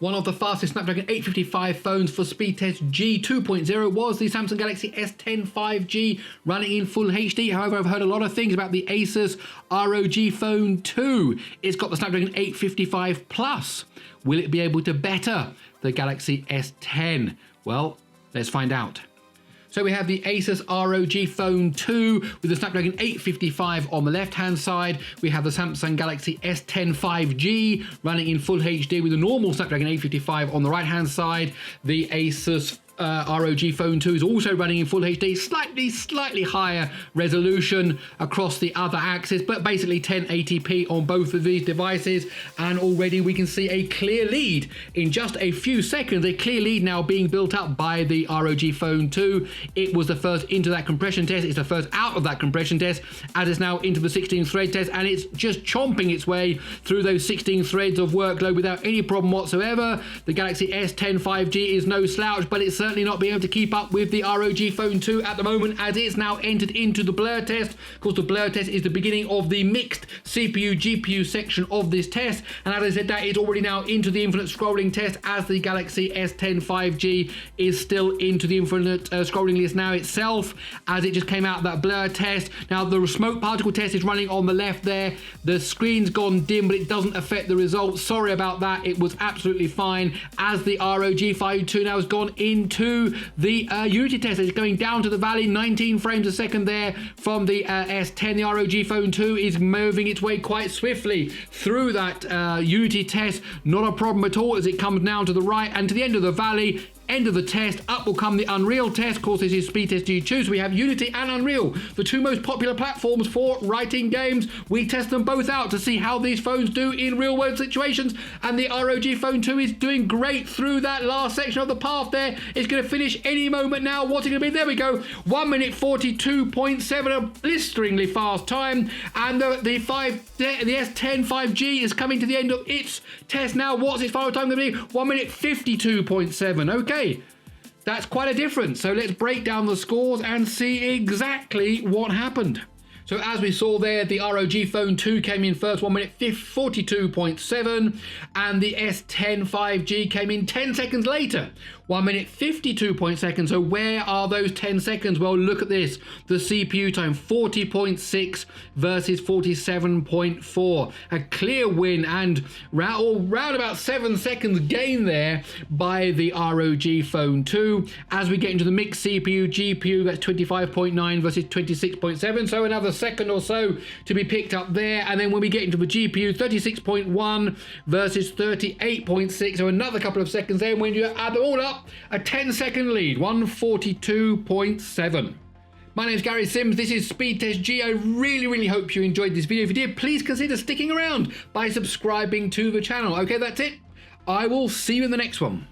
One of the fastest Snapdragon 855 phones for SpeedTest G2.0 was the Samsung Galaxy S10 5G running in full HD. However, I've heard a lot of things about the Asus ROG Phone II. It's got the Snapdragon 855 Plus. Will it be able to better the Galaxy S10? Well, let's find out. So we have the Asus ROG Phone II with the Snapdragon 855 on the left-hand side. We have the Samsung Galaxy S10 5G running in full HD with the normal Snapdragon 855 on the right-hand side. The Asus ROG Phone II is also running in full HD, slightly higher resolution across the other axis, but basically 1080p on both of these devices. And already we can see a clear lead in just a few seconds, a clear lead now being built up by the ROG Phone II. It was the first into that compression test. It's the first out of that compression test, as it's now into the 16 thread test, and it's just chomping its way through those 16 threads of workload without any problem whatsoever. The Galaxy S10 5G is no slouch, but it's certainly not being able to keep up with the ROG Phone II at the moment, as it's now entered into the blur test. Of course, the blur test is the beginning of the mixed CPU GPU section of this test, and as I said, that is already now into the infinite scrolling test, as the Galaxy S10 5G is still into the infinite scrolling list now itself, as it just came out of that blur test. Now the smoke particle test is running on the left there. The screen's gone dim, but it doesn't affect the results. Sorry about that, it was absolutely fine, as the ROG Phone II now has gone into the Unity test. It's going down to the valley, 19 frames a second there from the S10. The ROG Phone II is moving its way quite swiftly through that Unity test. Not a problem at all, as it comes down to the right and to the end of the valley. End of the test, up will come the Unreal test. Of course, this is SpeedTest G2, so we have Unity and Unreal, the two most popular platforms for writing games. We test them both out to see how these phones do in real-world situations, and the ROG Phone II is doing great through that last section of the path there. It's going to finish any moment now. What's it going to be? There we go. 1 minute 42.7, a blisteringly fast time, and the S10 5G is coming to the end of its test now. What's its final time going to be? 1 minute 52.7. Okay. That's quite a difference. So let's break down the scores and see exactly what happened. So as we saw there, the ROG Phone II came in first, 1 minute 42.7, and the S10 5G came in 10 seconds later, 1 minute 52.2. So where are those 10 seconds? Well, look at this. The CPU time, 40.6 versus 47.4. A clear win, and round about 7 seconds gain there by the ROG Phone II. As we get into the mixed CPU, GPU, that's 25.9 versus 26.7. So another second or so to be picked up there. And then when we get into the GPU, 36.1 versus 38.6. So another couple of seconds there. When you add them all up, a 10-second lead, 142.7. My name is Gary Sims, this is SpeedTest G. I really hope you enjoyed this video. If you did, please consider sticking around by subscribing to the channel. Okay, that's it. I will see you in the next one.